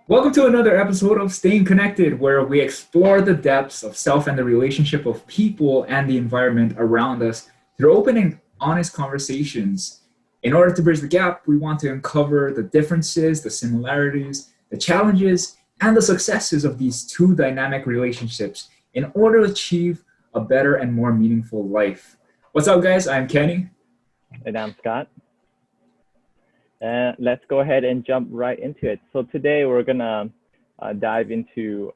Welcome to another episode of Staying Connected, where we explore the depths of self and the relationship of people and the environment around us through open and honest conversations. In order to bridge the gap, we want to uncover the differences, the similarities, the challenges, and the successes of these two dynamic relationships in order to achieve a better and more meaningful life. What's up, guys? I'm Kenny. And I'm Scott. And let's go ahead and jump right into it. So today we're gonna dive into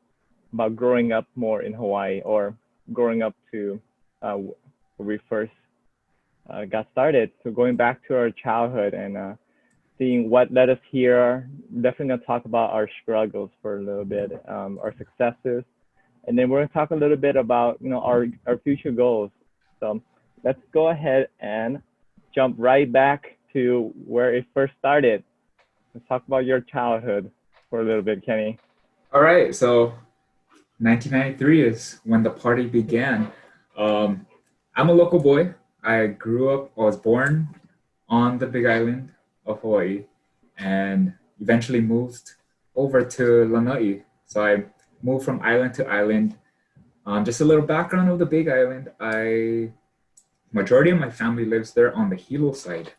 about growing up more in Hawaii, or growing up to where we first got started. So going back to our childhood and seeing what led us here. Definitely gonna talk about our struggles for a little bit, our successes, and then we're gonna talk a little bit about our future goals. So let's go ahead and jump right back to where it first started. Let's talk about your childhood for a little bit, Kenny. All right, so 1993 is when the party began. I'm a local boy. I was born on the Big Island of Hawaii and eventually moved over to Lanai. So I moved from island to island. Just a little background of the Big Island. Majority of my family lives there on the Hilo side.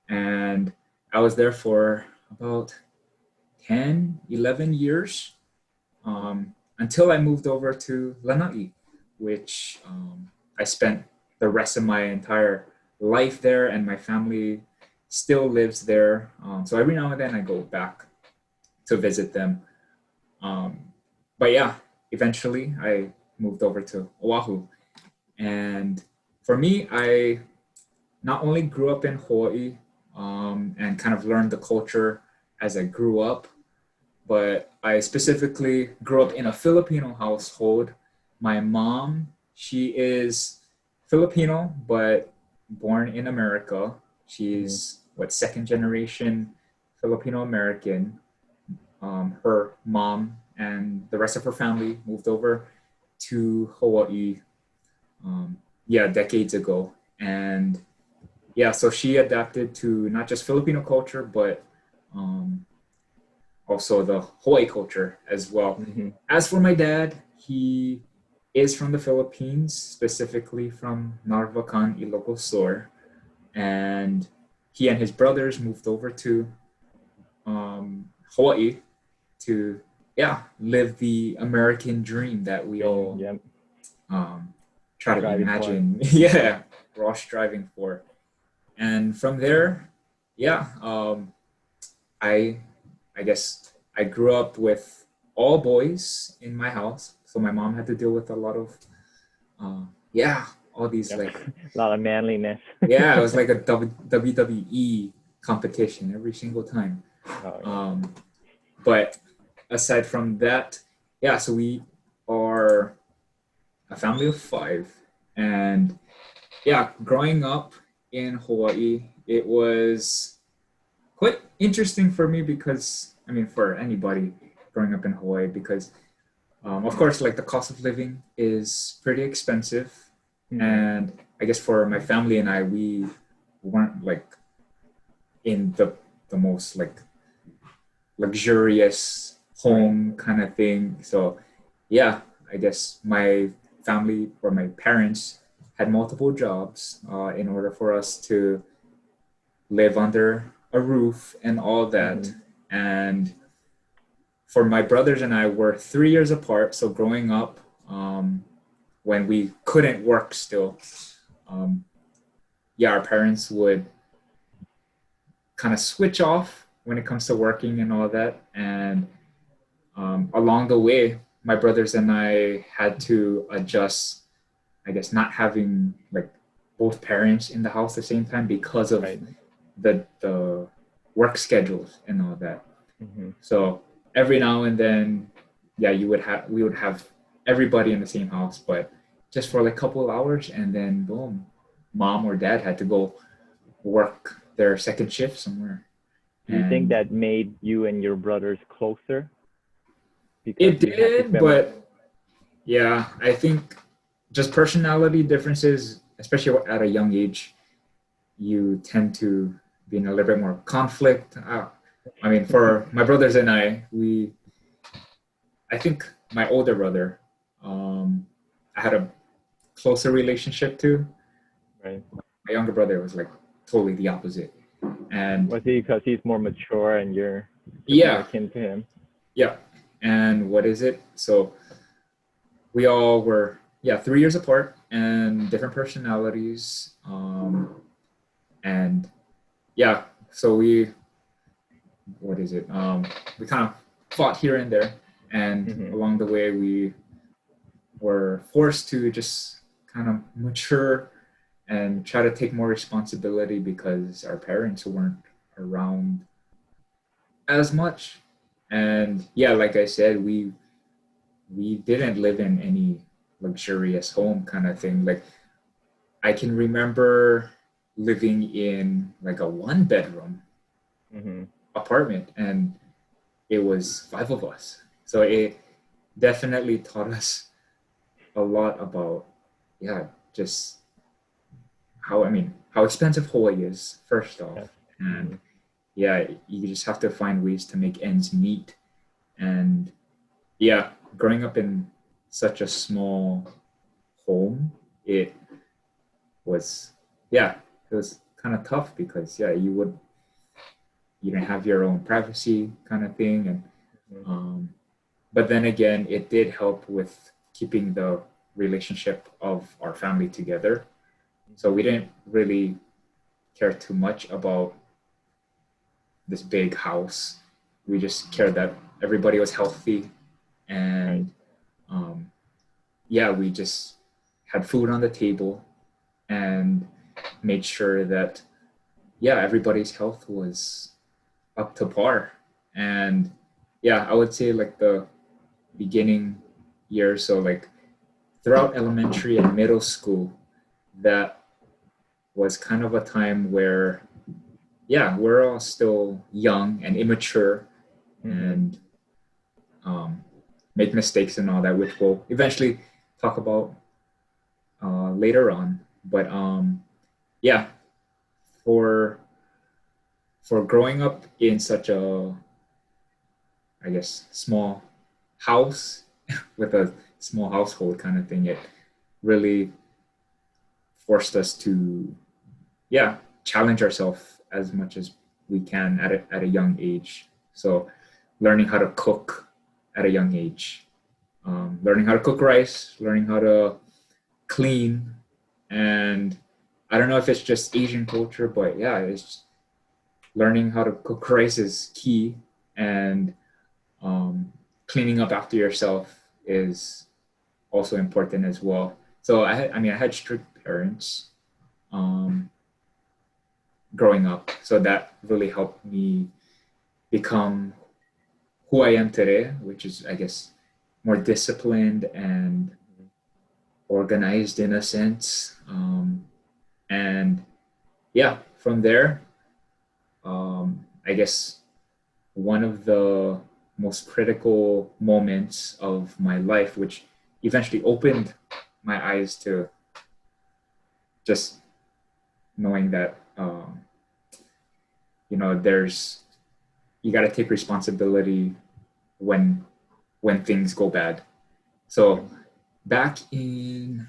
And I was there for about 10, 11 years until I moved over to Lanai, which I spent the rest of my entire life there, and my family still lives there. So every now and then I go back to visit them. But yeah, eventually I moved over to Oahu. And for me, I not only grew up in Hawaii, and kind of learned the culture as I grew up. But I specifically grew up in a Filipino household. My mom, she is Filipino, but born in America. She's second generation Filipino American. Her mom and the rest of her family moved over to Hawaii, decades ago. And yeah, so she adapted to not just Filipino culture, but also the Hawaii culture as well. Mm-hmm. As for my dad, he is from the Philippines, specifically from Narvacan, Ilocos Sur. And he and his brothers moved over to Hawaii to, live the American dream that we all try to imagine. Yeah, we're all striving for. And from there, I guess I grew up with all boys in my house. So my mom had to deal with a lot of, all these a lot of manliness. Yeah, it was like a WWE competition every single time. Oh, yeah. But aside from that, so we are a family of 5. And growing up in Hawaii, it was quite interesting for me because, for anybody growing up in Hawaii, because of course, like the cost of living is pretty expensive. Mm-hmm. And I guess for my family and I, we weren't like in the most like luxurious home kind of thing. So I guess my family or my parents had multiple jobs in order for us to live under a roof and all that. Mm-hmm. And for my brothers and I, were 3 years apart. So growing up, when we couldn't work still, our parents would kind of switch off when it comes to working and all that. And along the way, my brothers and I had to adjust, I guess, not having like both parents in the house at the same time because of the work schedules and all that. Mm-hmm. So every now and then, we would have everybody in the same house, but just for like a couple of hours, and then boom, mom or dad had to go work their second shift somewhere. Do you think that made you and your brothers closer? It did, but I think just personality differences, especially at a young age, you tend to be in a little bit more conflict. For my brothers and I, we I think my older brother, I had a closer relationship to. Right. My younger brother was like totally the opposite. And Was he because he's more mature and you're just more yeah, akin to him? yeah. And what is it? So we all were, yeah, 3 years apart and different personalities. And yeah, so what is it? We kind of fought here and there. And Mm-hmm. along the way, we were forced to just kind of mature and try to take more responsibility because our parents weren't around as much. And yeah, like I said, we didn't live in any luxurious home kind of thing. Like I can remember living in like a one bedroom Mm-hmm. apartment and it was five of us. So it definitely taught us a lot about yeah, just how expensive Hawaii is first off. Yes. Mm-hmm. And yeah, you just have to find ways to make ends meet. And yeah, growing up in such a small home, it was yeah, it was kind of tough because yeah, you didn't have your own privacy kind of thing, and Mm-hmm. but then again, it did help with keeping the relationship of our family together. So we didn't really care too much about this big house. We just cared that everybody was healthy Right. and um, yeah, we just had food on the table and made sure that yeah, everybody's health was up to par. And yeah, I would say like the beginning years, so like throughout elementary and middle school, that was kind of a time where yeah, we're all still young and immature Mm-hmm. and um, make mistakes and all that, which we'll eventually talk about later on. But yeah, for for growing up in such a, I guess, small house with a small household kind of thing, it really forced us to, yeah, challenge ourselves as much as we can at a young age. So, learning how to cook at a young age, learning how to cook rice, learning how to clean, and I don't know if it's just Asian culture, but yeah, it's learning how to cook rice is key, and um, cleaning up after yourself is also important as well. So I had strict parents um, growing up, so that really helped me become who I am today, which is I guess more disciplined and organized in a sense. And yeah, from there, I guess one of the most critical moments of my life, which eventually opened my eyes to just knowing that there's you got to take responsibility when things go bad. So back in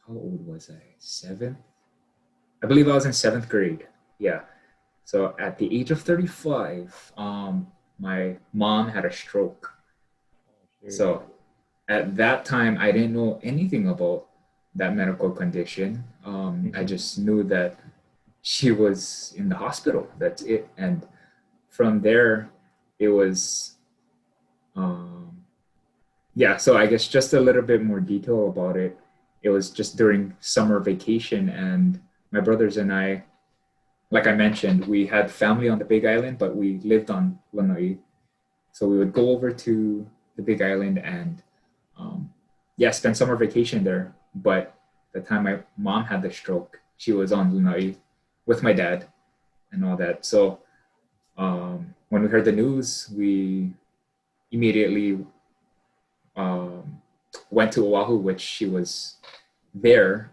how old was I? Seventh? I believe I was in seventh grade. Yeah. So at the age of 35, my mom had a stroke. Shoot. So at that time, I didn't know anything about that medical condition. I Mm-hmm. just knew that she was in the hospital. That's it. And from there, it was, um, yeah. So I guess just a little bit more detail about it. It was just during summer vacation, and my brothers and I, like I mentioned, we had family on the Big Island, but we lived on Lanai. So we would go over to the Big Island and um, yeah, spend summer vacation there. But the time my mom had the stroke, she was on Lanai with my dad and all that. So when we heard the news, we immediately um, went to Oahu, which she was there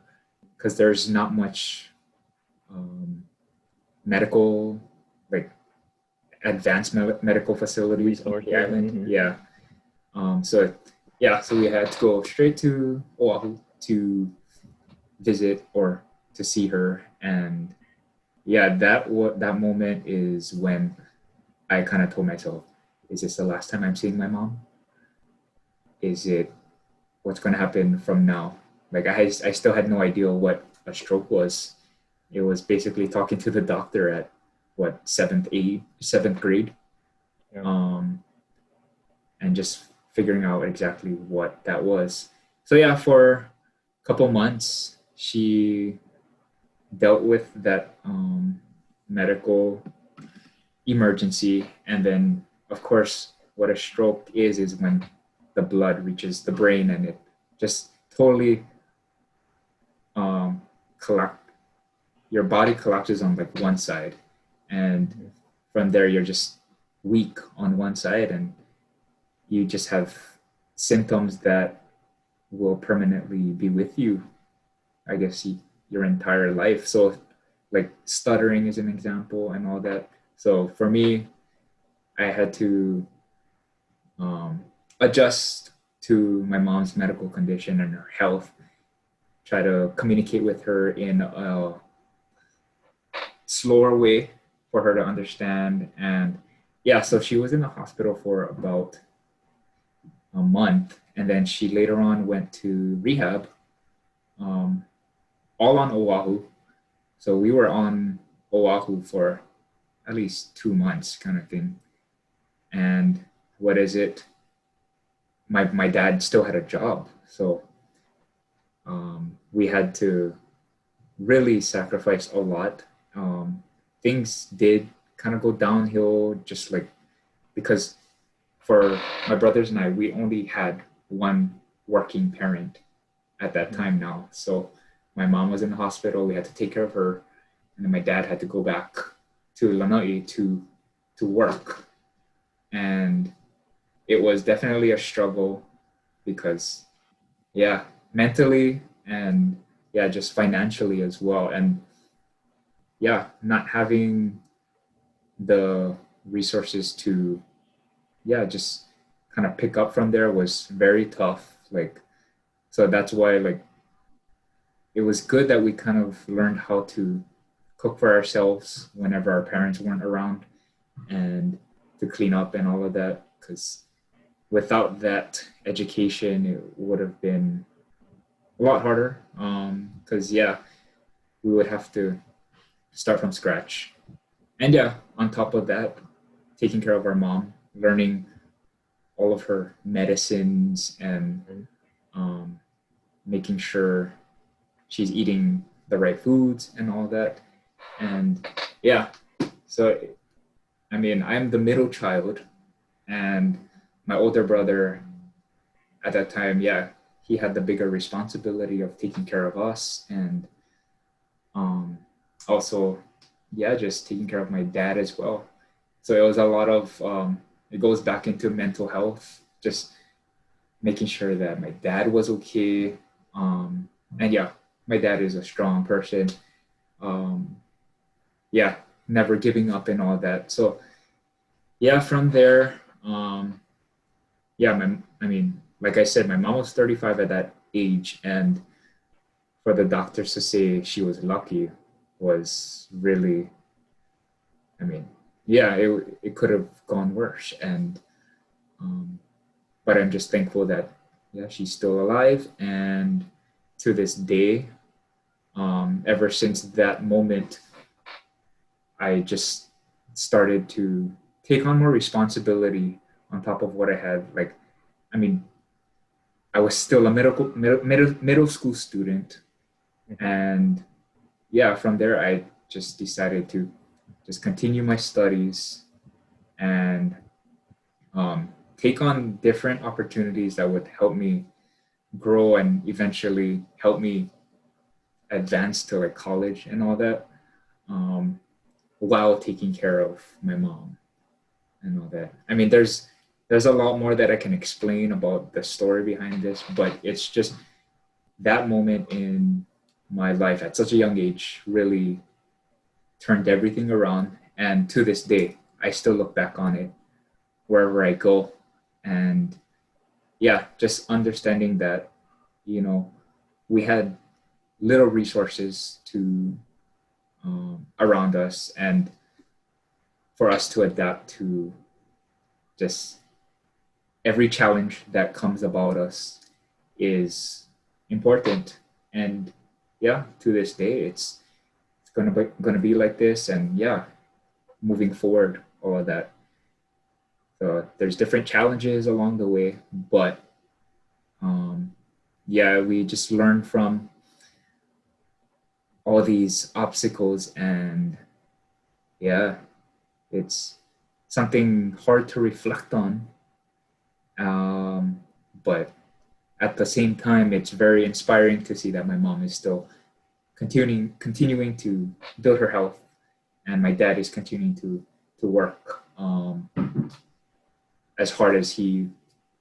because there's not much um, medical, like advanced medical facilities on the Resources. island. Mm-hmm. Yeah. So yeah, so we had to go straight to Oahu to visit or to see her, and yeah, that moment is when I kind of told myself, is this the last time I'm seeing my mom? Is it what's going to happen from now? Like I still had no idea what a stroke was. It was basically talking to the doctor at what seventh grade, Yeah. um, and just figuring out exactly what that was. So yeah, for a couple months, she dealt with that medical emergency, and then of course, what a stroke is when the blood reaches the brain and it just totally um, collapse. Your body collapses on like one side, and Mhm. from there you're just weak on one side, and you just have symptoms that will permanently be with you, I guess, your entire life. So like stuttering is an example and all that. So for me, I had to um, adjust to my mom's medical condition and her health, try to communicate with her in a slower way for her to understand. And yeah, so she was in the hospital for about a month, and then she later on went to rehab, um, all on Oahu. So we were on Oahu for at least 2 months, kind of thing. And what is it? My dad still had a job, so we had to really sacrifice a lot. Things did kind of go downhill, just like because for my brothers and I, we only had one working parent at that Mhm. time now. So my mom was in the hospital, we had to take care of her, and then my dad had to go back to Lanai to work. And it was definitely a struggle because yeah, mentally and yeah, just financially as well. And yeah, not having the resources to yeah, just kind of pick up from there was very tough. Like so that's why like it was good that we kind of learned how to cook for ourselves whenever our parents weren't around and to clean up and all of that because without that education it would have been a lot harder because yeah we would have to start from scratch and yeah on top of that taking care of our mom learning all of her medicines and Mhm. um, making sure she's eating the right foods and all that and yeah so I mean I'm the middle child and my older brother at that time yeah he had the bigger responsibility of taking care of us and um, also yeah just taking care of my dad as well so it was a lot of it goes back into mental health just making sure that my dad was okay and yeah my dad is a strong person um, yeah never giving up and all that so yeah from there yeah I mean like I said my mom was 35 at that age and for the doctors to say she was lucky was really I mean yeah it could have gone worse and um, but I'm just thankful that yeah she's still alive and to this day ever since that moment I just started to take on more responsibility on top of what I had like I mean I was still a middle school student Mhm. and yeah from there I just decided to just continue my studies and take on different opportunities that would help me grow and eventually help me advance to like college and all that um, while taking care of my mom and all that. I mean, there's a lot more that I can explain about the story behind this, but it's just that moment in my life at such a young age really turned everything around. And to this day, I still look back on it wherever I go. And yeah, just understanding that, you know, we had little resources to around us, and for us to adapt to just every challenge that comes about us is important. And yeah, to this day, it's gonna be like this, and yeah, moving forward, all of that. So there's different challenges along the way, but um, yeah, we just learn from all these obstacles, and yeah, it's something hard to reflect on, um, but at the same time, it's very inspiring to see that my mom is still continuing to build her health, and my dad is continuing to work as hard as he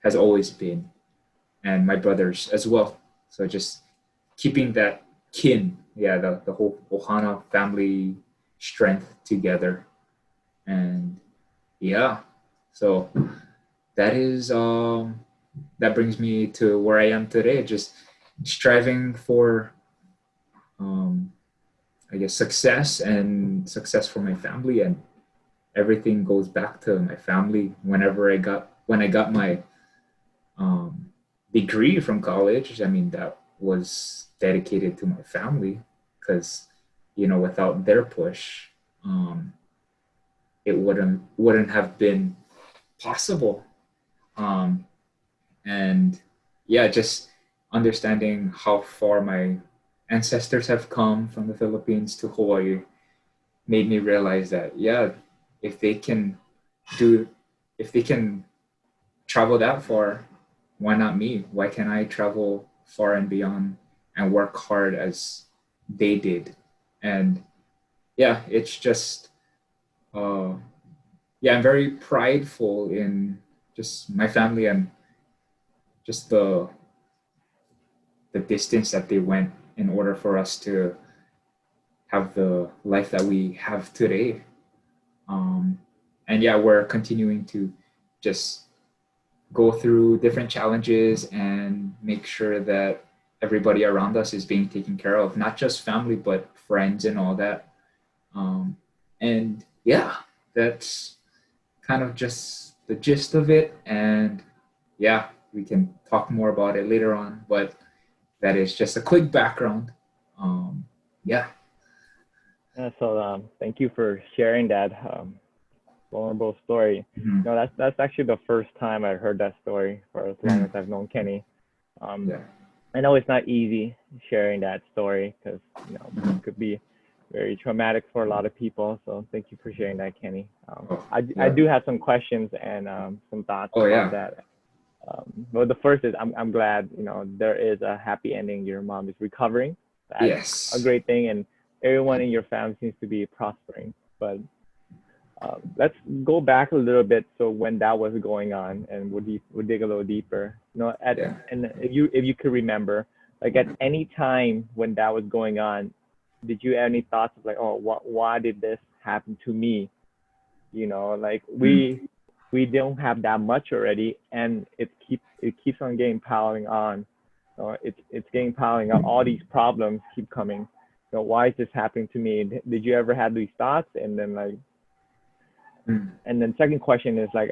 has always been, and my brothers as well. So just keeping that kin, yeah, the whole Ohana family strength together, and yeah, so that is that brings me to where I am today, just striving for um, I guess success for my family, and everything goes back to my family. When I got my um, degree from college, I mean that was dedicated to my family, because without their push, um, it wouldn't have been possible. Um, and yeah, just understanding how far my ancestors have come from the Philippines to Hawaii made me realize that, yeah, if they can do if they can travel that far, why not me? Why can't I travel far and beyond and work hard as they did? And yeah, it's just uh yeah, I'm very prideful in just my family, and just the distance that they went in order for us to have the life that we have today. Um, and yeah, we're continuing to just go through different challenges and make sure that everybody around us is being taken care of, not just family, but friends and all that. Um, and yeah, that's kind of just the gist of it. And yeah, we can talk more about it later on, but that is just a quick background. Yeah. Yeah, so thank you for sharing that vulnerable story. Mhm. No, that's actually the first time I heard that story for as long as Mm. I've known Kenny. Yeah. I know it's not easy sharing that story because Mhm. it could be very traumatic for a lot of people. So thank you for sharing that, Kenny. Oh, I yeah. do have some questions and some thoughts Oh, about yeah. that. Well, the first is I'm glad there is a happy ending. Your mom is recovering. That's a Yes. great thing, and everyone in your family seems to be prospering. But let's go back a little bit. So when that was going on, and we'll dig a little deeper. Yeah. And if you could remember, like at any time when that was going on, did you have any thoughts of like, oh, why did this happen to me? Like Mm. we don't have that much already, and it keeps on getting piling on. It's getting piling up. All these problems keep coming. Why is this happening to me? Did you ever have these thoughts? Mm. And then second question is like,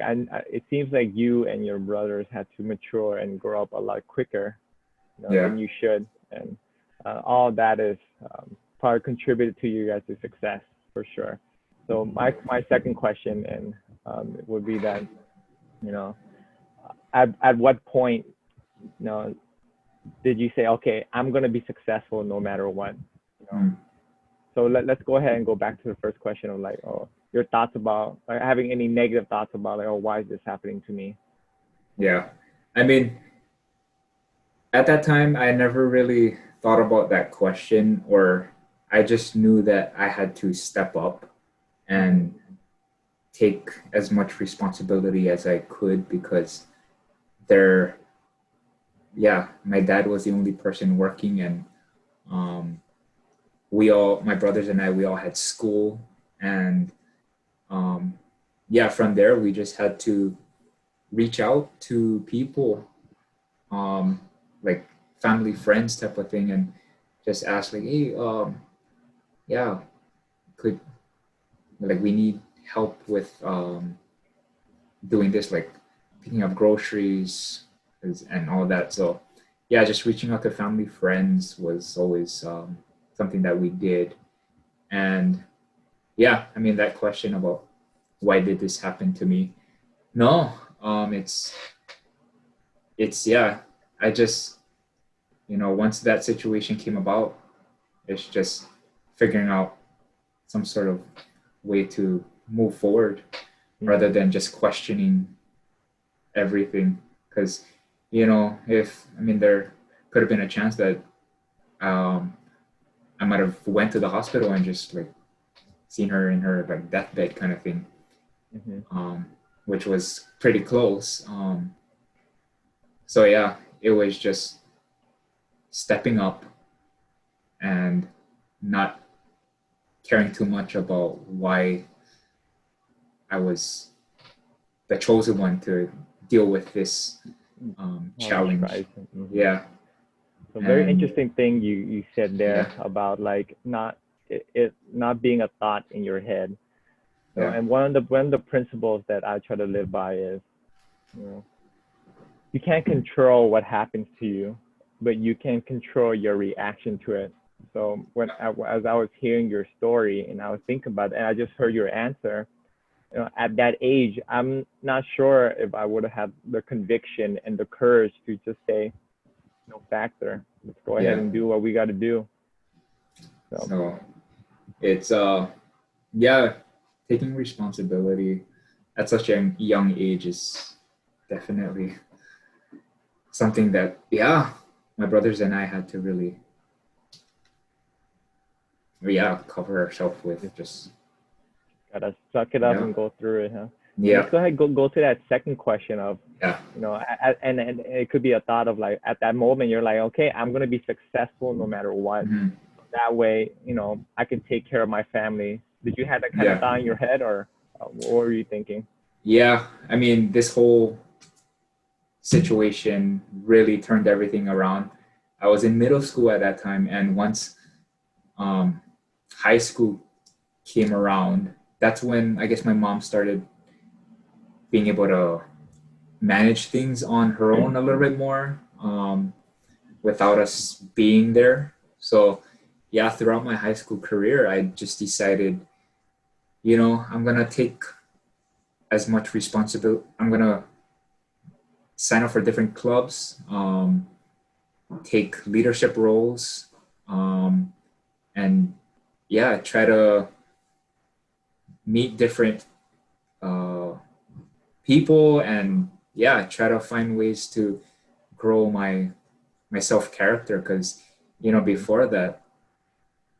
it seems like you and your brothers had to mature and grow up a lot quicker, Yeah. than you should, and all of that is probably contributed to you guys' success for sure. So my second question and would be that you know at what point did you say, okay, I'm gonna be successful no matter what? You know, Mm. so let's go ahead and go back to the first question of like, oh, your thoughts about like, having any negative thoughts about like, oh, why is this happening to me? Yeah. I mean, at that time, I never really thought about that question, or I just knew that I had to step up Mm-hmm. and take as much responsibility as I could, because there, yeah, my dad was the only person working, and um, my brothers and I, we all had school, and yeah, from there, we just had to reach out to people um, like family friends type of thing, and just ask like, hey, yeah, could like we need help with doing this, like picking up groceries and all that. So yeah, just reaching out to family friends was always something that we did. And yeah, I mean that question about why did this happen to me? No, it's yeah. I just once that situation came about, it's just figuring out some sort of way to move forward rather Mm-hmm. than just questioning everything. Because if I mean there could have been a chance that um, I might have went to the hospital and just like seen her in her like deathbed kind of thing, Mm-hmm. um, which was pretty close. So yeah, it was just stepping up and not caring too much about why I was the chosen one to deal with this College challenge. crisis. Mm-hmm. Yeah, So very and interesting thing you said yeah, there about like not it not being a thought in your head. So yeah, and one of the principles that I try to live by is, you know, you can't control what happens to you, but you can control your reaction to it. So as I was hearing your story and I was thinking about it, and I just heard your answer, at that age, I'm not sure if I would have had the conviction and the courage to just say, no factor. Let's go ahead yeah. and do what we got to do. So, So it's yeah, taking responsibility at such a young age is definitely something that yeah, my brothers and I had to really yeah cover ourselves with just just gotta suck it up yeah and go through it, huh? So let's yeah go ahead and go to that second question of, yeah and it could be a thought of like at that moment you're like, okay, I'm gonna be successful no matter what. mhm, That way, I can take care of my family. Did you have that kind of yeah thought in your head, or what were you thinking? yeah. I mean, this whole situation really turned everything around. I was in middle school at that time, and once um, high school came around, that's when I guess my mom started being able to manage things on her own a little bit more without us being there. So, yeah, throughout my high school career, I just decided, I'm gonna take as much responsibility. I'm gonna sign up for different clubs, take leadership roles, um, and yeah, try to meet different uh, people and yeah, try to find ways to grow my self character because Mm-hmm. before that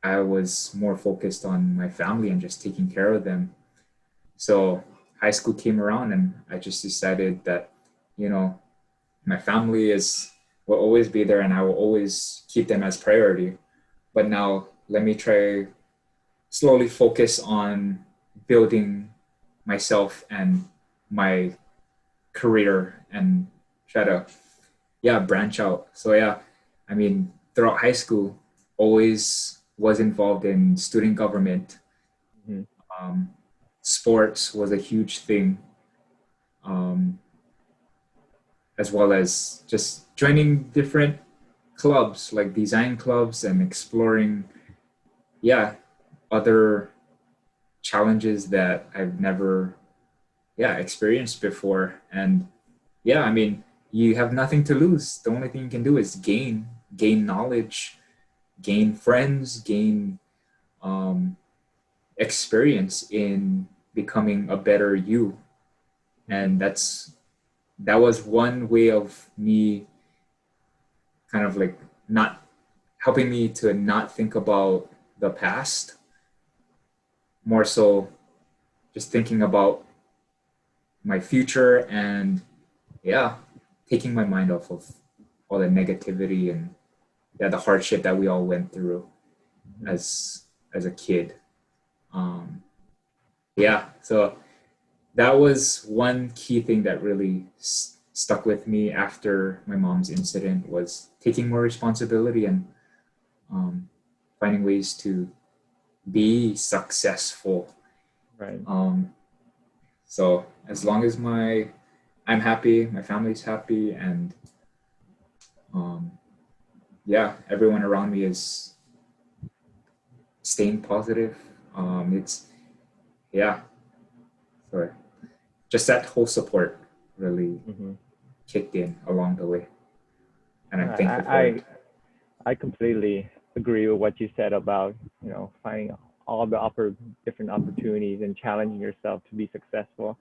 I was more focused on my family and just taking care of them. So high school came around and I just decided that you know my family is will always be there and I will always keep them as priority. But now let me try slowly focus on building myself and my career and try to yeah branch out. So yeah, I mean throughout high school always was involved in student government. Mm-hmm. um, Sports was a huge thing, um, as well as just joining different clubs like design clubs and exploring yeah other challenges that I've never yeah experienced before. And yeah, I mean you have nothing to lose. The only thing you can do is gain knowledge, gain friends, gain um, experience in becoming a better you. Mm-hmm. And that was one way of me kind of like not helping me to not think about the past, more so just thinking about my future and yeah, taking my mind off of all the negativity and yeah, the hardship that we all went through Mm-hmm. as a kid. Um, yeah, so that was one key thing that really stuck with me after my mom's incident was taking more responsibility and um, finding ways to be successful. Right. Um, so as long as I'm happy, my family's happy, and um, yeah, everyone around me is staying positive. It's yeah, so just that whole support really Mm-hmm. kicked in along the way, and I'm thankful I, for it. I I completely agree with what you said about, finding all the different opportunities and challenging yourself to be successful.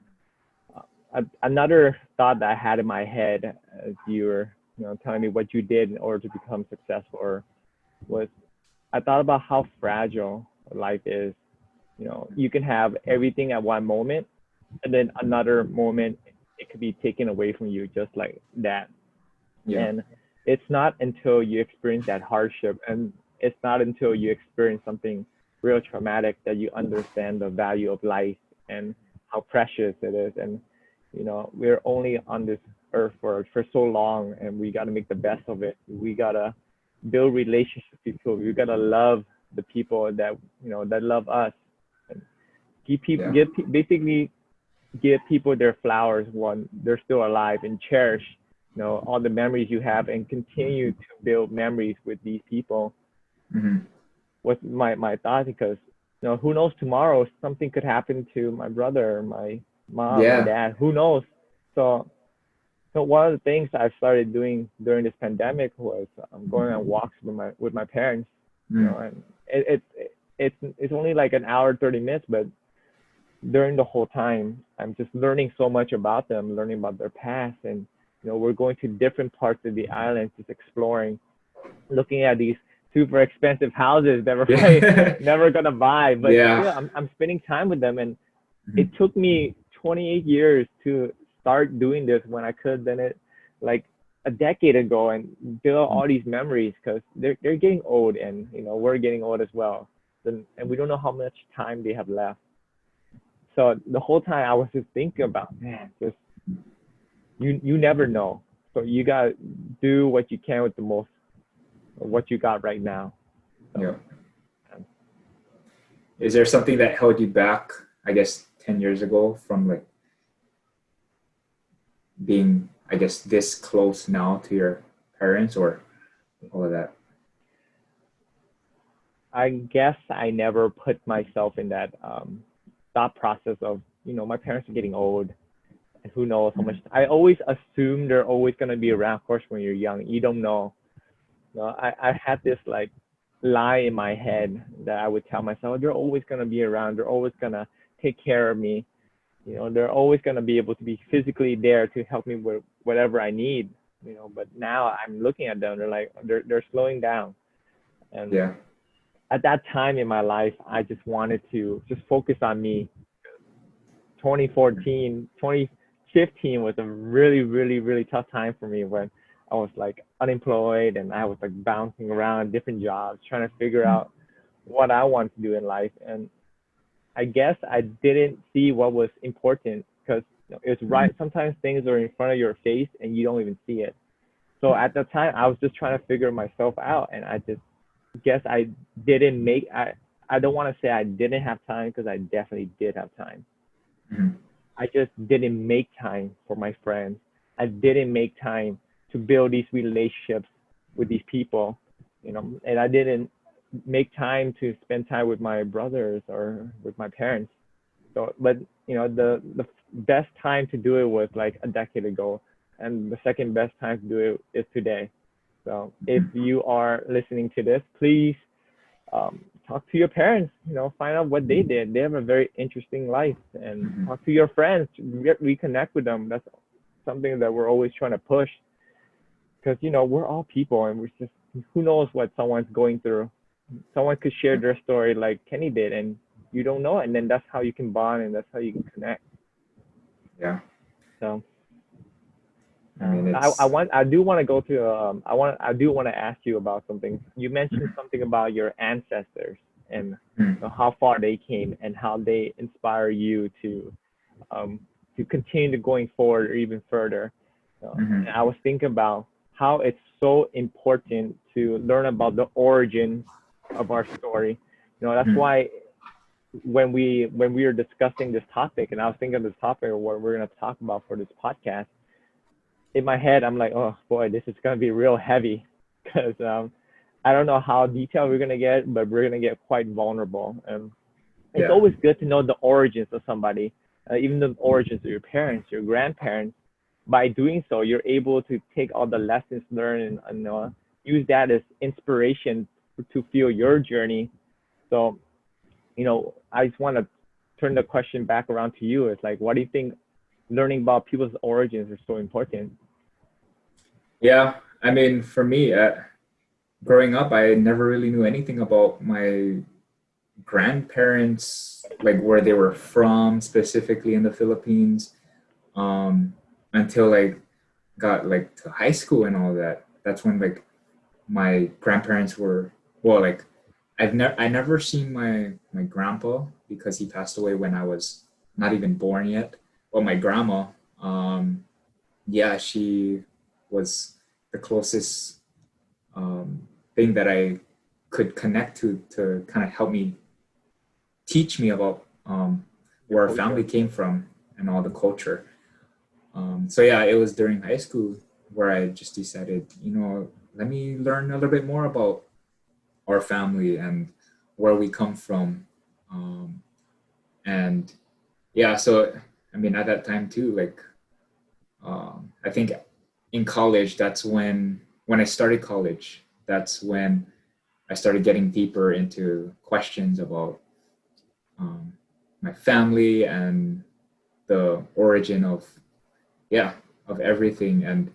Another thought that I had in my head as you were, telling me what you did in order to become successful or was I thought about how fragile life is. You can have everything at one moment, and then another moment it could be taken away from you just like that. Yeah, And it's not until you experience that hardship, and it's not until you experience something real traumatic that you understand the value of life and how precious it is. And we're only on this earth for so long, and we got to make the best of it. We got to build relationships with people. We got to love the people that that love us, and give people yeah, basically give people their flowers when they're still alive, and cherish all the memories you have, and continue to build memories with these people. hmm, Was my thought, because who knows, tomorrow something could happen to my brother, my mom, my yeah, dad, who knows. So one of the things I've started doing during this pandemic was going on walks with my parents. mm, And it's only like an hour 30 minutes, but during the whole time, I'm just learning so much about them, learning about their past. And we're going to different parts of the island, just exploring, looking at these super expensive houses that we're probably yeah, never gonna buy, but yeah, still I'm spending time with them. And it mhm, took me 28 years to start doing this when I could have done it like a decade ago, and build all these memories, because they're getting old, and we're getting old as well. And we don't know how much time they have left. So the whole time I was just thinking about, man, just you never know. So you gotta do what you can with the most of what you got right now. yeah. So um, Is there something that held you back, I guess, 10 years ago from like being, I guess, this close now to your parents or all of that? I guess I never put myself in that thought process of, my parents are getting old, and who knows how much. Mhm. I always assume they're always gonna be around. Of course, when you're young, you don't know. I had this like lie in my head that I would tell myself, they're always gonna be around. They're always gonna take care of me. They're always gonna be able to be physically there to help me with whatever I need. But now I'm looking at them. They're slowing down. And Yeah. at that time in my life, I just wanted to just focus on me. 2014, 2015 was a really, really, really tough time for me, when I was like unemployed, and I was like bouncing around different jobs, trying to figure Mm, out what I want to do in life. And I guess I didn't see what was important, because it's mhm, right. Sometimes things are in front of your face and you don't even see it. So at the time, I was just trying to figure myself out, and I just guess I didn't make. I don't want to say I didn't have time, because I definitely did have time. mhm, I just didn't make time for my friends. I didn't make time to build these relationships with these people, and I didn't make time to spend time with my brothers or with my parents. So, but the best time to do it was like a decade ago, and the second best time to do it is today. So, if mhm, you are listening to this, please talk to your parents. Find out what they did. They have a very interesting life, and mhm. talk to your friends. Reconnect with them. That's something that we're always trying to push, because we're all people, and we're just, who knows what someone's going through. Someone could share Yeah. their story like Kenny did, and you don't know it, and then that's how you can bond, and that's how you can connect. Yeah. So I mean, I I do want to go to I do want to ask you about something. You mentioned mhm, something about your ancestors, and mhm, how far they came, and how they inspire you um to continue going forward or even further. Mm-hmm. And I was thinking about how it's so important to learn about the origin of our story. That's Mm-hmm. why when we were discussing this topic, and I was thinking of this topic or what we're going to talk about for this podcast, in my head, I'm like, oh boy, this is going to be real heavy because I don't know how detailed we're going to get, but we're going to get quite vulnerable. And it's Yeah. always good to know the origins of somebody, even the origins of your parents, your grandparents. By doing so, you're able to take all the lessons learned and use that as inspiration to fuel your journey. So, I just want to turn the question back around to you. It's like, what do you think learning about people's origins is so important? Yeah. I mean, for me, growing up, I never really knew anything about my grandparents, like where they were from, specifically in the Philippines, um, until like got like to high school and all that. That's when like my grandparents were, well, like I never seen my grandpa because he passed away when I was not even born yet. But my grandma, um, yeah, she was the closest thing that I could connect to kind of help me teach me about Your where our family culture. came from and all the culture. So yeah, it was during high school where I just decided, let me learn a little bit more about our family and where we come from. Um, and yeah, so I mean, at that time too, like I think in college, that's when I started college. That's when I started getting deeper into questions about um, my family and the origin of yeah of everything. And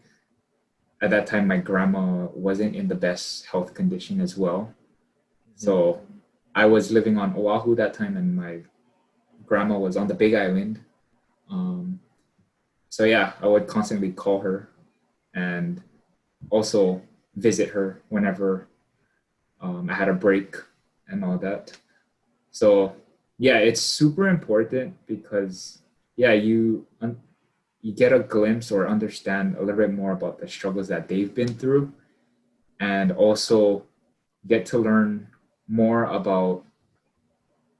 at that time, my grandma wasn't in the best health condition as well. Mm-hmm. So I was living on Oahu that time, and my grandma was on the Big Island. Um, so yeah, I would constantly call her and also visit her whenever I had a break and all that. So yeah, it's super important because yeah, you get a glimpse or understand a little bit more about the struggles that they've been through, and also get to learn more about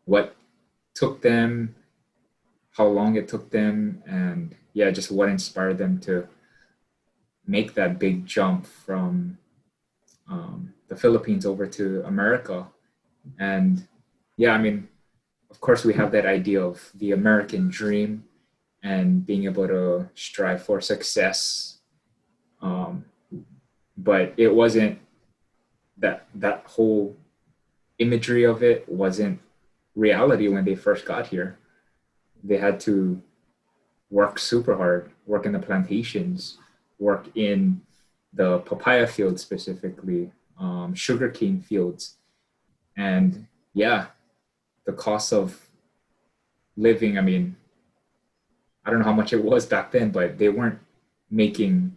what took them, how long it took them, and yeah, just what inspired them to make that big jump from the Philippines over to America. And yeah, I mean, of course, we have that idea of the American dream and being able to strive for success. Um, but it wasn't that whole imagery of it wasn't reality when they first got here. They had to work super hard, work in the plantations, work in the papaya fields specifically, sugarcane fields. And yeah, the cost of living, I mean, I don't know how much it was back then, but they weren't making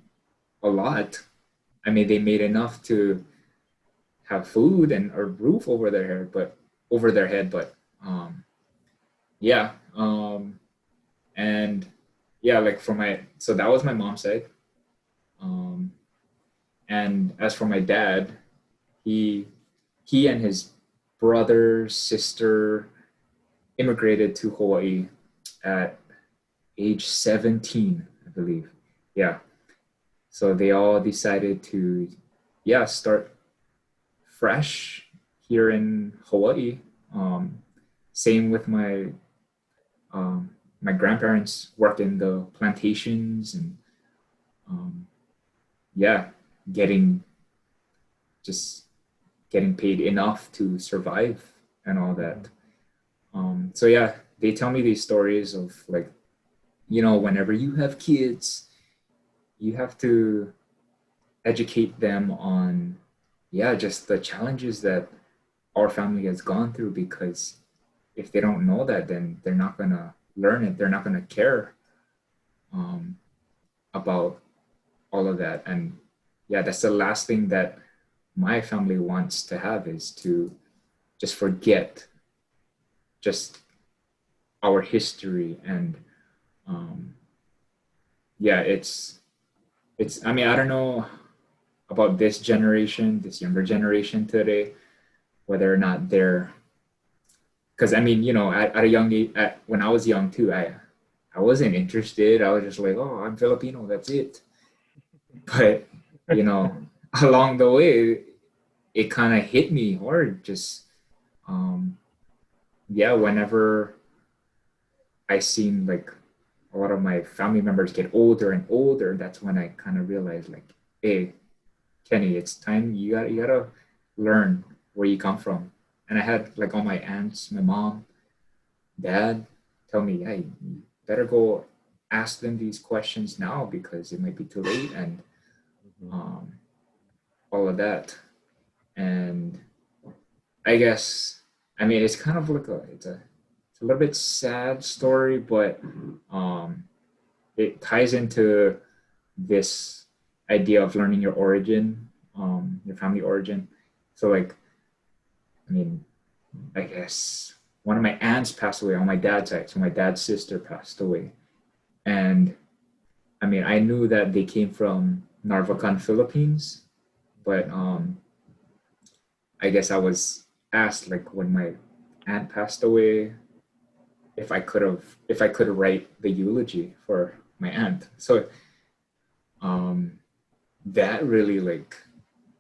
a lot. I mean, they made enough to have food and a roof over their head, but yeah. And yeah, like so that was my mom's side. Um, and as for my dad, he he and his brother, sister immigrated to Hawaii at age 17, I believe. Yeah. So they all decided to, yeah, start fresh here in Hawaii. Um, Same with um, my grandparents worked in the plantations and um, yeah, getting just getting paid enough to survive and all Mm-hmm. that. So yeah, they tell me these stories of like, whenever you have kids, you have to educate them on, yeah, just the challenges that our family has gone through, because if they don't know that, then they're not gonna learn it. They're not gonna care um, about all of that. And yeah, that's the last thing that my family wants to have, is to just forget just our history. And um, yeah, it's it's, I mean, I don't know about this generation, this younger generation today, whether or not they're, because I mean, at a young age, when I was young too, I wasn't interested. I was just like, oh, I'm Filipino, that's it. But you know, along the way, it kind of hit me hard. Just um, yeah, whenever I seen like a lot of my family members get older and older, that's when I kind of realized like, hey, Kenny, it's time you gotta learn where you come from. And I had like all my aunts, my mom, dad tell me, hey, you better go ask them these questions now because it might be too late and Mhm. um, all of that. And I guess I mean it's kind of like it's a little bit sad story, but um, it ties into this idea of learning your origin, your family origin. So like I mean, I guess one of my aunts passed away on my dad's side, so my dad's sister passed away, and I mean I knew that they came from Narvacan, Philippines, but I guess I was asked like when my aunt passed away if I could write the eulogy for my aunt. So um, that really like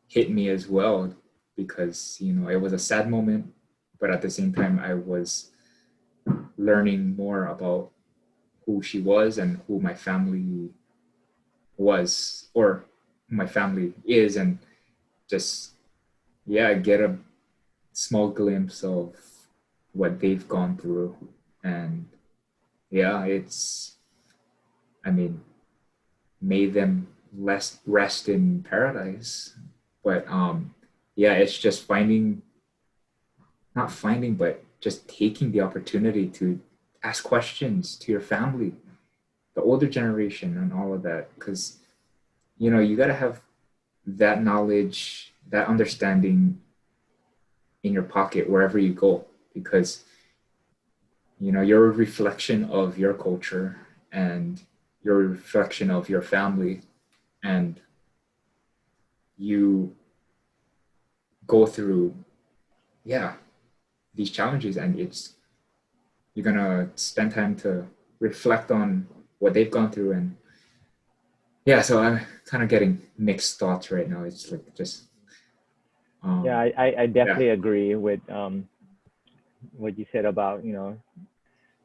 hit me as well because it was a sad moment, but at the same time I was learning more about who she was and who my family was or who my family is, and just yeah get a small glimpse of what they've gone through. And yeah, it's, I mean, made them less rest in paradise. But yeah, it's just finding, not finding, but just taking the opportunity to ask questions to your family, the older generation, and all of that. Because, you got to have that knowledge, that understanding in your pocket wherever you go. Because, you're a reflection of your culture and you're a reflection of your family. And you go through, yeah, these challenges, and it's you're gonna spend time to reflect on what they've gone through. And yeah, so I'm kind of getting mixed thoughts right now. It's like just Yeah, um I yeah. definitely agree with what you said about,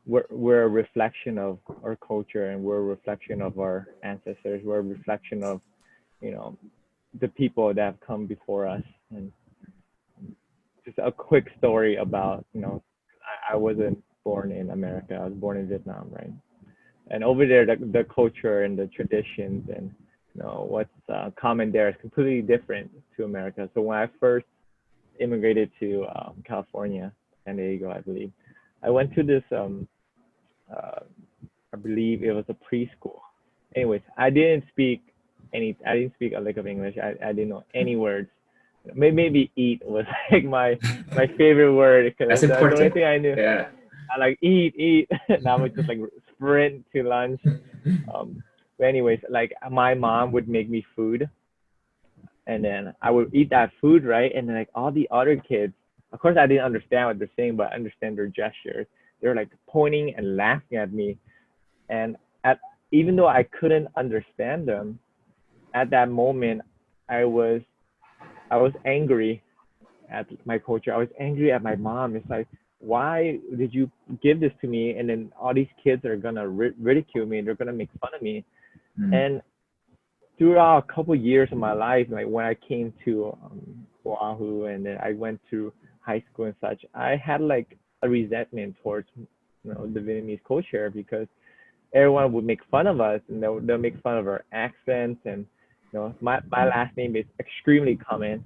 we're a reflection of our culture, and we're a reflection of our ancestors. We're a reflection of, you know, the people that have come before us. And just a quick story about, I wasn't born in America. I was born in Vietnam, right? And over there, the culture and the traditions and, what's common there is completely different to America. So when I first immigrated to California, San Diego, I believe, I went to this uh, I believe it was a preschool. Anyways, I didn't speak a lick of English. I didn't know any words. Maybe eat was like my favorite word because That's that's the only important. thing I knew. Yeah. I like eat. And I would just like sprint to lunch. Um, but anyways, like my mom would make me food, and then I would eat that food, right? And then like all the other kids, of course, I didn't understand what they're saying, but I understand their gestures. They're like pointing and laughing at me, and at even though I couldn't understand them at that moment, I was I was angry at my culture. I was angry at my mom. It's like, why did you give this to me? And then all these kids are gonna ridicule me. They're gonna make fun of me. Mm, And throughout a couple years of my life, like when I came to Oahu, and then I went to high school and such, I had like a resentment towards the Vietnamese culture because everyone would make fun of us, and they'll make fun of our accents. And my last name is extremely common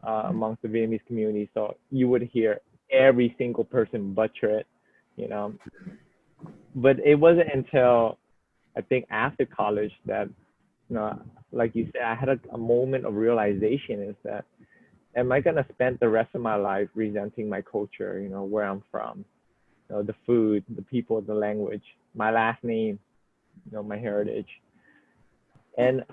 amongst the Vietnamese community, so you would hear every single person butcher it, you know. But it wasn't until I think after college that like you said, I had a moment of realization is that am I gonna spend the rest of my life resenting my culture, where I'm from, the food, the people, the language, my last name, my heritage. And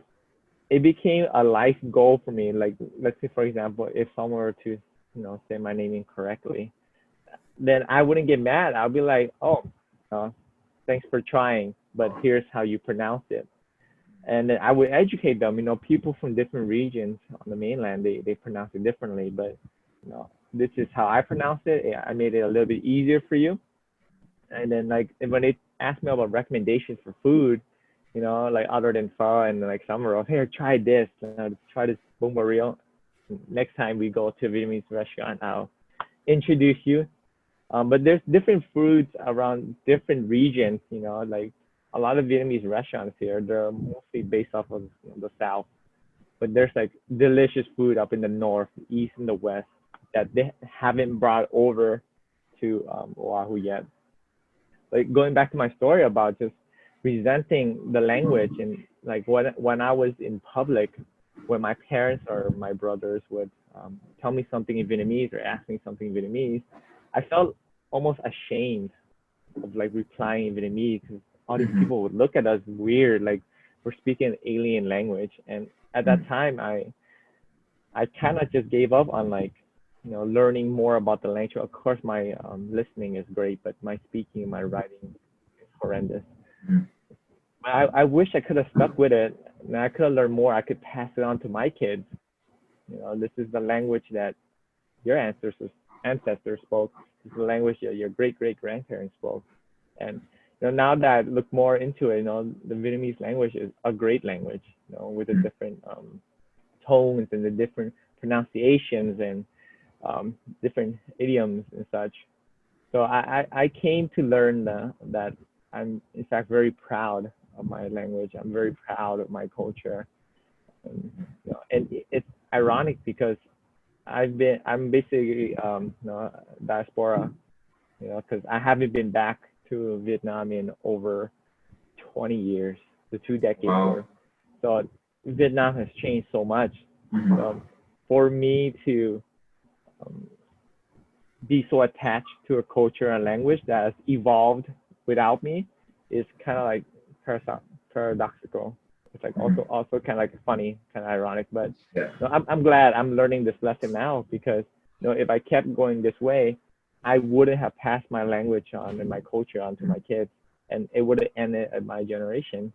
it became a life goal for me. Like, let's say, for example, if someone were to, say my name incorrectly, then I wouldn't get mad. I'll be like, oh, uh, thanks for trying, but here's how you pronounce it. And then I would educate them. People from different regions on the mainland, they pronounce it differently, but this is how I pronounce it. Yeah, I made it a little bit easier for you. And then like when they ask me about recommendations for food, like other than pho and like summer rolls, hey, try this, try this bún bò Rio. Next time we go to a Vietnamese restaurant, I'll introduce you. But there's different foods around different regions. Like a lot of Vietnamese restaurants here, they're mostly based off of the south, but there's like delicious food up in the north, east, and the west that they haven't brought over to Oahu yet. Like going back to my story about just resenting the language, and like when I was in public, when my parents or my brothers would tell me something in Vietnamese or ask me something in Vietnamese, I felt almost ashamed of like replying in Vietnamese because all these Mhm. people would look at us weird, like we're speaking an alien language. And at that Mhm. time, I kind of just gave up on like learning more about the language. Of course, my listening is great, but my speaking and my writing is horrendous. Mhm. I wish I could have stuck with it. And I could have learned more. I could pass it on to my kids. This is the language that your ancestors spoke. This is the language that your great great grandparents spoke. And now that I look more into it, the Vietnamese language is a great language. With the Mhm. different tones and the different pronunciations and different idioms and such. So I came to learn that I'm in fact very proud of my language. I'm very proud of my culture. And, it's ironic because I'm basically diaspora, because I haven't been back to Vietnam in over 20 years, the 2 decades Wow. worth. So Vietnam has changed so much. Mhm. So for me to um, be so attached to a culture and language that has evolved without me is kind of like paradoxical. It's like Mhm. also kind of like funny, kind of ironic. But Yeah. I'm glad I'm learning this lesson now because if I kept going this way, I wouldn't have passed my language on and my culture on to my kids, and it would have ended at my generation.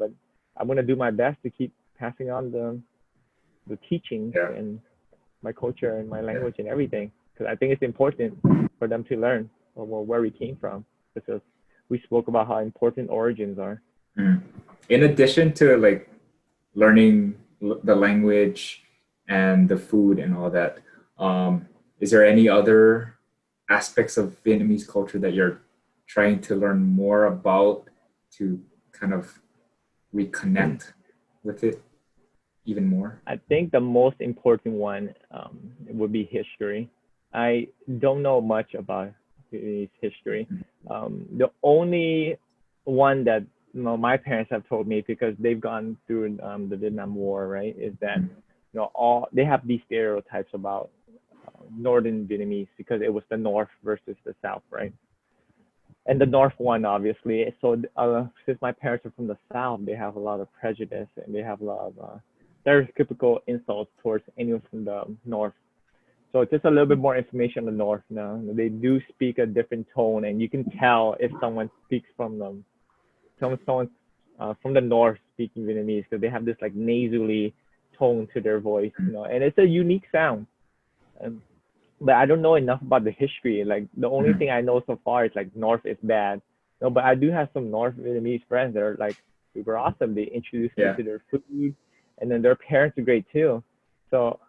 But I'm gonna do my best to keep passing on the teachings Yeah. and my culture and my Yeah. language and everything because I think it's important for them to learn where we came from because we spoke about how important origins are. Mhm. In addition to like learning the language and the food and all that, is there any other aspects of Vietnamese culture that you're trying to learn more about to kind of reconnect with it even more? I think the most important one would be history. I don't know much about Vietnamese history. The only one that my parents have told me because they've gone through the Vietnam War, right, is that all they have these stereotypes about northern Vietnamese because it was the north versus the south, right? And the north one, obviously. So since my parents are from the south, they have a lot of prejudice and they have a lot of stereotypical insults towards anyone from the north. So just a little bit more information on the north now. They do speak a different tone, and you can tell if someone speaks from them, someone from the north speaking Vietnamese because they have this like nasally tone to their voice, and it's a unique sound. Um, but I don't know enough about the history. Like the only Mhm. thing I know so far is like North is bad. No, but I do have some North Vietnamese friends that are like super awesome. They introduced me Yeah. to their food, and then their parents are great too. So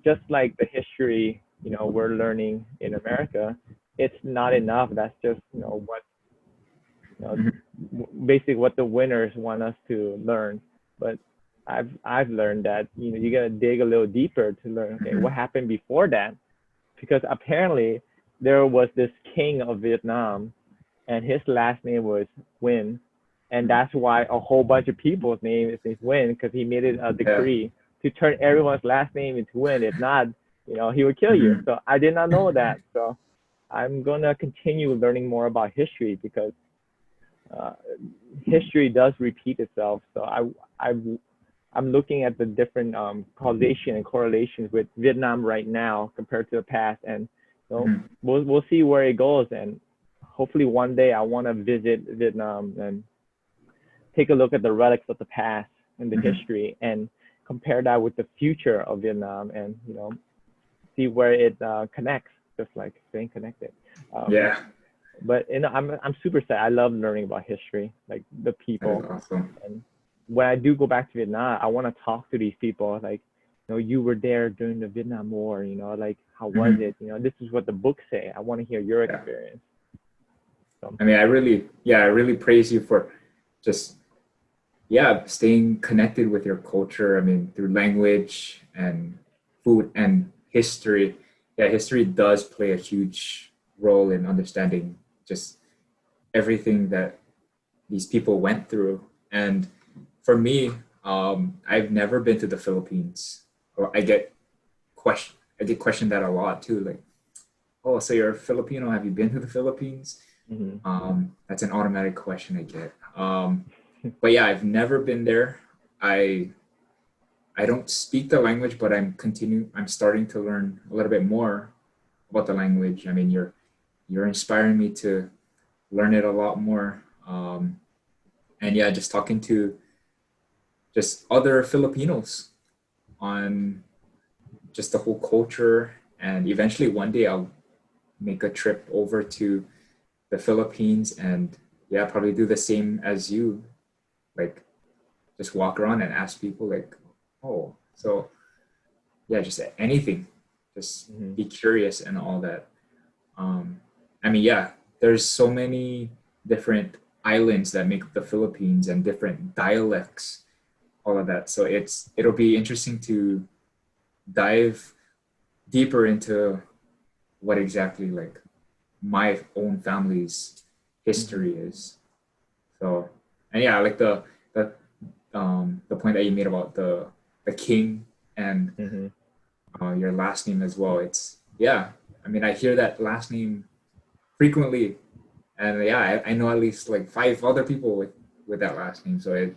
just like the history, we're learning in America, it's not enough. That's just what you know Mhm. basically what the winners want us to learn. But I've learned that you gotta dig a little deeper to learn. Okay, what Mhm. happened before that? Because apparently there was this king of Vietnam and his last name was Nguyen. And that's why a whole bunch of people's name is Nguyen because he made it a Yeah. decree to turn everyone's last name into Nguyen. If not, he would kill you. Mhm. So I did not know that. So I'm going to continue learning more about history because uh, history does repeat itself. So I I'm looking at the different causation and correlations with Vietnam right now compared to the past, and Mhm. we'll see where it goes. And hopefully one day I want to visit Vietnam and take a look at the relics of the past and the Mhm. history, and compare that with the future of Vietnam, and see where it connects, just like staying connected. Um, Yeah, but I'm super sad. I love learning about history, like the that is people. awesome. And when I do go back to Vietnam, I want to talk to these people. Like, you were there during the Vietnam War. Like, how was Mhm. it? This is what the books say. I want to hear your Yeah. experience. So, I mean, I really praise you for just, yeah, staying connected with your culture. I mean, through language and food and history. Yeah, history does play a huge role in understanding just everything that these people went through. And for me, I've never been to the Philippines. Or I get questioned that a lot too. Like, oh, so you're a Filipino? Have you been to the Philippines? mhm. That's an automatic question I get. But yeah, I've never been there. I I don't speak the language, but I'm starting to learn a little bit more about the language. I mean, you're inspiring me to learn it a lot more. And yeah, just talking to just other Filipinos on just the whole culture, and eventually one day I'll make a trip over to the Philippines and yeah, probably do the same as you, like just walk around and ask people like, oh, so yeah, just anything, just Mhm. be curious and all that. Um, I mean, yeah, there's so many different islands that make up the Philippines and different dialects, all of that. So it'll be interesting to dive deeper into what exactly like my own family's Mhm. history is. So, and yeah, like the point that you made about the king and Mhm. your last name as well. It's yeah. I mean, I hear that last name frequently, and yeah, I know at least like five other people with that last name. So it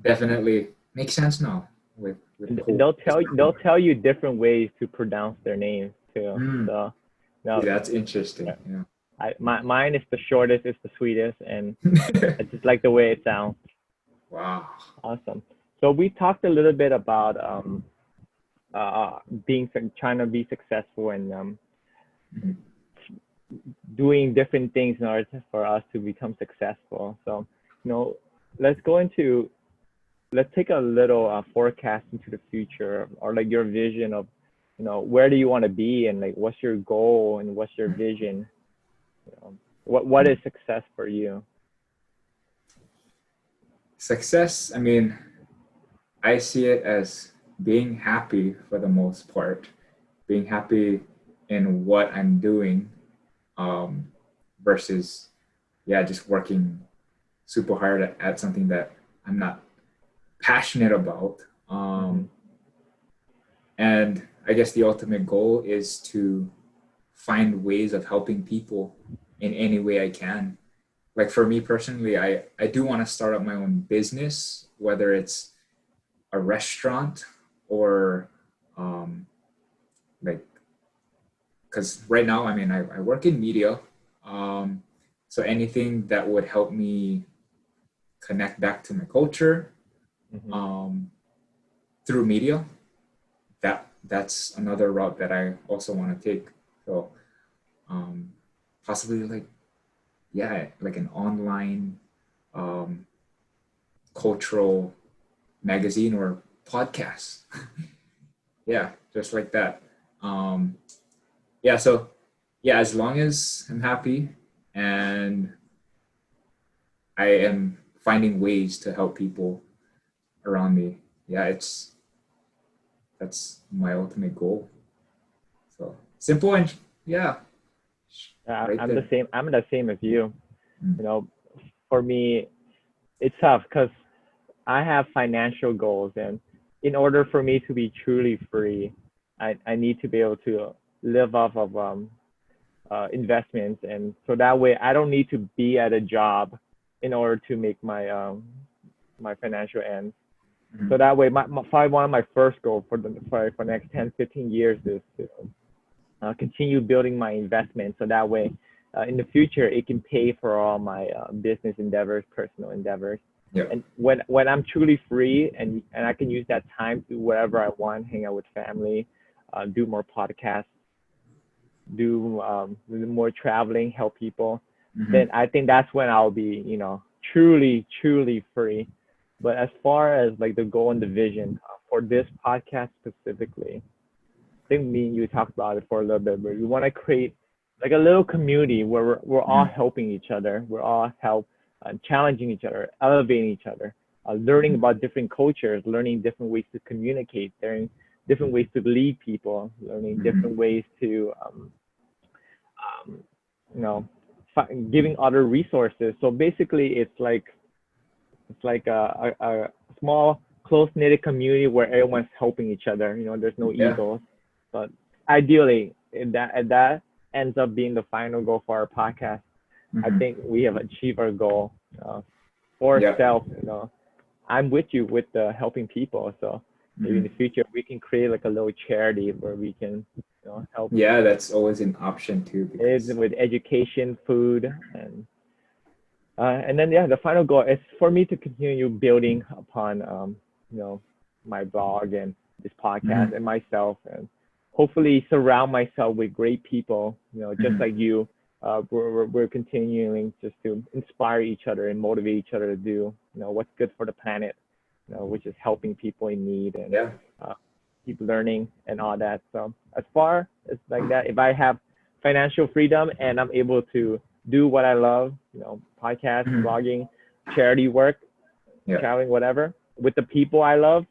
definitely makes sense now with the And whole they'll tell you different ways to pronounce their names too. Mm, So, see, no, that's interesting. Yeah. mine is the shortest, it's the sweetest, and I just like the way it sounds. Wow. Awesome. So we talked a little bit about being trying to be successful and Mhm. doing different things in order for us to become successful. So, you know, let's go into let's take a little forecast into the future, or like your vision of, where do you want to be, and like what's your goal and what's your vision. What is success for you? Success, I mean, I see it as being happy for the most part, being happy in what I'm doing, um, versus, yeah, just working super hard at something that I'm not passionate about. Mm-hmm. And I guess the ultimate goal is to find ways of helping people in any way I can. Like for me personally, I do want to start up my own business, whether it's a restaurant or um, like, because right now, I mean, I work in media. Um, so anything that would help me connect back to my culture Mm-hmm. um, through media, that's another route that I also want to take. So um, possibly like, yeah, like an online um, cultural magazine or podcast. Yeah, just like that. Um, yeah, so yeah, as long as I'm happy and I am finding ways to help people around me, yeah, that's my ultimate goal. So simple and yeah, right I'm the there. same. I'm the same as you. Mm. You know, for me, it's tough because I have financial goals, and in order for me to be truly free, I need to be able to live off of investments, and so that way I don't need to be at a job in order to make my financial ends. So Mhm. that way, probably one of my first goals for the next 10, 15 years is to continue building my investment. So that way, in the future, it can pay for all my business endeavors, personal endeavors. Yeah. And when I'm truly free and I can use that time to do whatever I want, hang out with family, do more podcasts, do more traveling, help people, then Mhm. I think that's when I'll be, truly, truly free. But as far as like the goal and the vision for this podcast specifically, I think me and you talked about it for a little bit, but we want to create like a little community where we're all Mhm. helping each other. We're all challenging each other, elevating each other, learning Mhm. about different cultures, learning different ways to communicate, learning different ways to lead people, learning different Mhm. ways to um, you know, giving other resources. So basically, it's like a small close knit community where everyone's helping each other. There's no Yeah. egos, but ideally, if that ends up being the final goal for our podcast, I Mhm. think we have achieved our goal for Yeah. self. I'm with you with the helping people. So maybe in the Mhm. future we can create like a little charity where we can help Yeah, that's always an option too kids because with education, food, and then yeah, the final goal is for me to continue building upon you know my blog and this podcast Mhm. and myself, and hopefully surround myself with great people. Just Mhm. like you. We're continuing just to inspire each other and motivate each other to do what's good for the planet, which is helping people in need and Yeah. uh, keep learning and all that. So as far as like that, if I have financial freedom and I'm able to do what I love, podcast, Mhm. blogging, charity work, Yeah. traveling, whatever, with the people I love,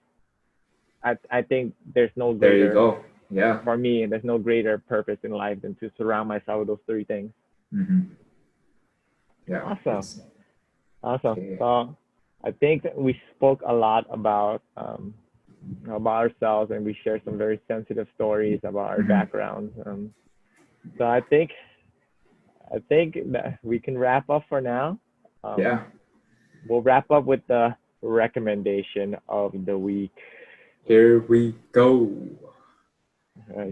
I think there's no There you greater, go. Yeah. for me, there's no greater purpose in life than to surround myself with those three things. Mhm. Yeah. Awesome. That's Awesome. okay. So I think that we spoke a lot about ourselves, and we shared some very sensitive stories about our Mhm. backgrounds. So I think that we can wrap up for now. Um, Yeah. we'll wrap up with the recommendation of the week. Here we go.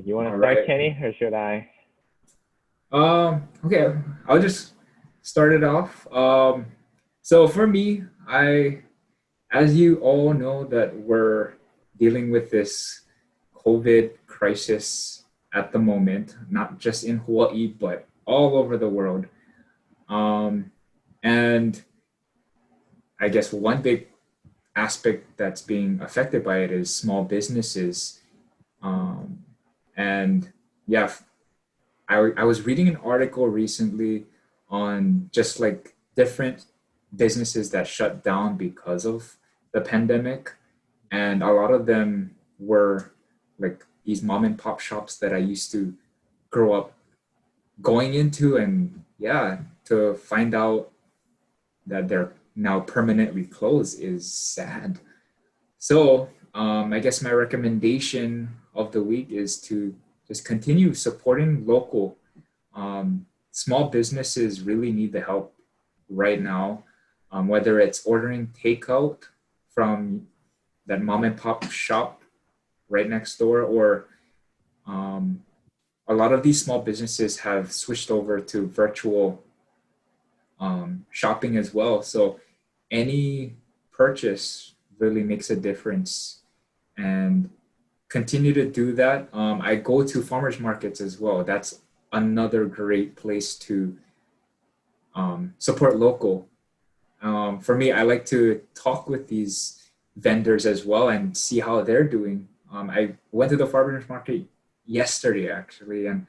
You want All to start, right. Kenny, or should I? Okay, I'll just start it off. So for me, as you all know, that we're dealing with this COVID crisis at the moment, not just in Hawaii, but all over the world. Um, and I guess one big aspect that's being affected by it is small businesses. Um, and yeah, I was reading an article recently on just like different businesses that shut down because of the pandemic. And a lot of them were like these mom and pop shops that I used to grow up going into. And yeah, to find out that they're now permanently closed is sad. So I guess my recommendation of the week is to just continue supporting local. Small businesses really need the help right now, whether it's ordering takeout from that mom and pop shop right next door, or um, a lot of these small businesses have switched over to virtual shopping as well. So any purchase really makes a difference, and continue to do that. I go to farmers markets as well. That's another great place to support local. For me, I like to talk with these vendors as well and see how they're doing. I went to the farmers market yesterday actually, and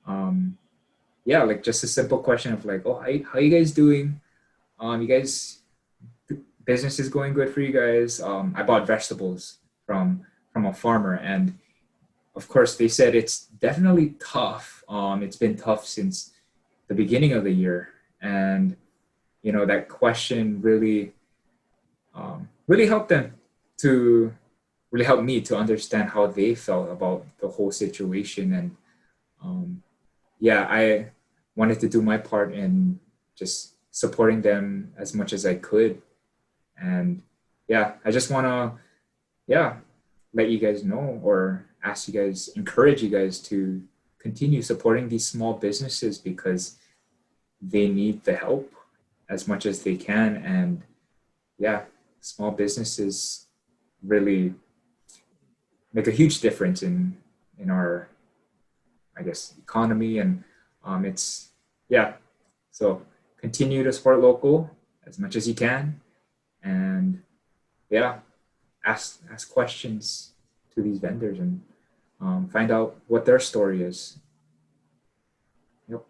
um, yeah, like just a simple question of like, oh, how you guys doing? You guys, business is going good for you guys. I bought vegetables from a farmer, and of course, they said it's definitely tough. It's been tough since the beginning of the year, and that question really helped them to really help me to understand how they felt about the whole situation. And um, yeah, I wanted to do my part in just supporting them as much as I could. And yeah, I just want to yeah, let you guys know or ask you guys, encourage you guys to continue supporting these small businesses because they need the help as much as they can. And yeah, small businesses really make a huge difference in our, I guess, economy. And it's, yeah, so continue to support local as much as you can. And yeah, ask questions to these vendors and find out what their story is. Yep.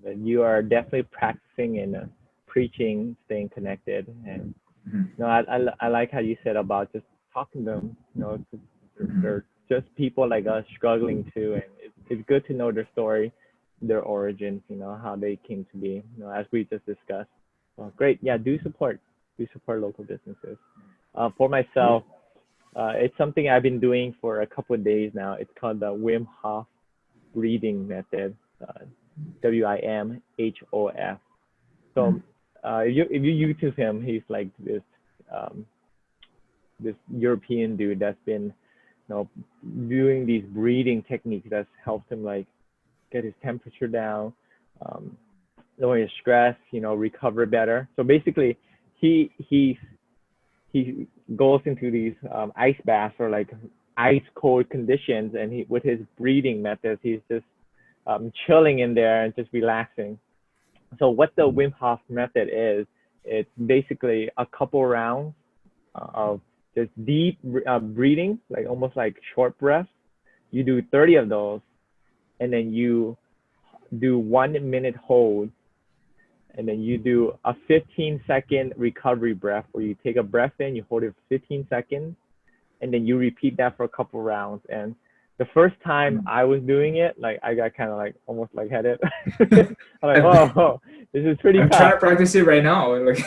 But you are definitely practicing and preaching, staying connected. And Mhm. no, I like how you said about just talking to them. Mhm. They're just people like us struggling too, and it's good to know their story, their origins. How they came to be. As we just discussed. Well, great. Yeah, do support local businesses. For Yeah. myself, it's something I've been doing for a couple of days now. It's called the Wim Hof breathing method. WIMHOF. So Mhm. if you YouTube him, he's like um, this European dude that's been doing these breathing techniques that's helped him like get his temperature down, um, lower his stress, recover better. So basically, he goes into these ice baths or like ice cold conditions, and he with his breathing methods, he's just chilling in there and just relaxing. So what the Wim Hof method is, it's basically a couple rounds of just deep breathing, like almost like short breaths. You do 30 of those, and then you do 1 minute hold, and then you do a 15-second recovery breath where you take a breath in, you hold it for 15 seconds, and then you repeat that for a couple rounds. And the first time Mhm. I was doing it, like I got kind of like almost like headed. I'm like, I'm, oh, this is pretty I'm trying tough. to practice it right now. Like,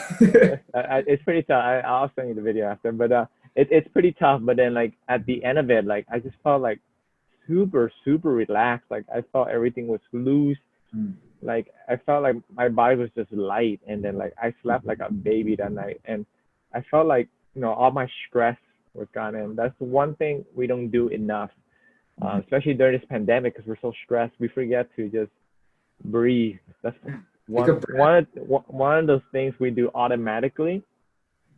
It's pretty tough. I'll send you the video after, but it's pretty tough. But then like at the end of it, like I just felt like super relaxed. Like I felt everything was loose. Mm. Like I felt like my body was just light, and then like I slept like a baby that night, and I felt like all my stress was gone. And that's one thing we don't do enough, Mhm. especially during this pandemic, because we're so stressed. We forget to just breathe. That's Take a one breath. one one of those things we do automatically,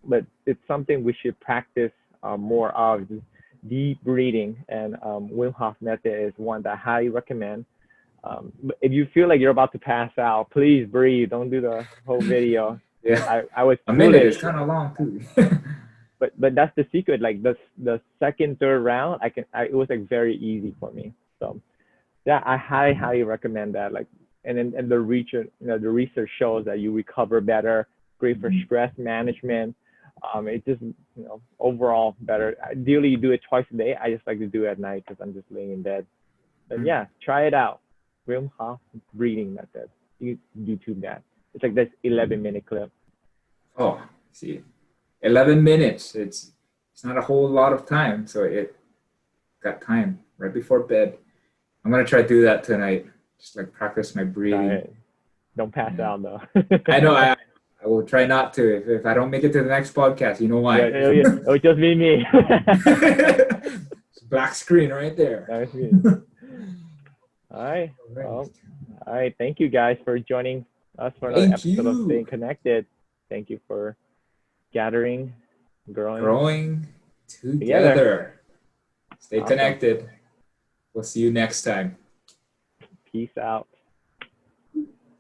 but it's something we should practice more of. Just deep breathing, and Wim Hof method is one that I highly recommend. If you feel like you're about to pass out, please breathe. Don't do the whole video. Yeah, I was a minute foolish, is kind of long too. but that's the secret. Like the second, third round, it was like very easy for me. So yeah, I highly recommend that. Like, and the research shows that you recover better, great for Mhm. stress management. It just overall better. Ideally, you do it twice a day. I just like to do it at night because I'm just laying in bed. But Mhm. yeah, try it out. Wim Hof breathing method. You YouTube that. It's like this 11-minute clip. Oh, see, 11 minutes. It's not a whole lot of time, so it got time right before bed. I'm gonna try to do that tonight. Just like practice my Try breathing. it. Don't pass And out though. I know I will try not to. If I don't make it to the next podcast, you know Yeah, why. it'll just be me. Black screen right there. That's me. All right. All right. Well, all right. Thank you guys for joining us for another Thank episode of Staying you. Connected. Thank you for gathering, growing Growing together. together. Stay Awesome. connected. We'll see you next time. Peace out.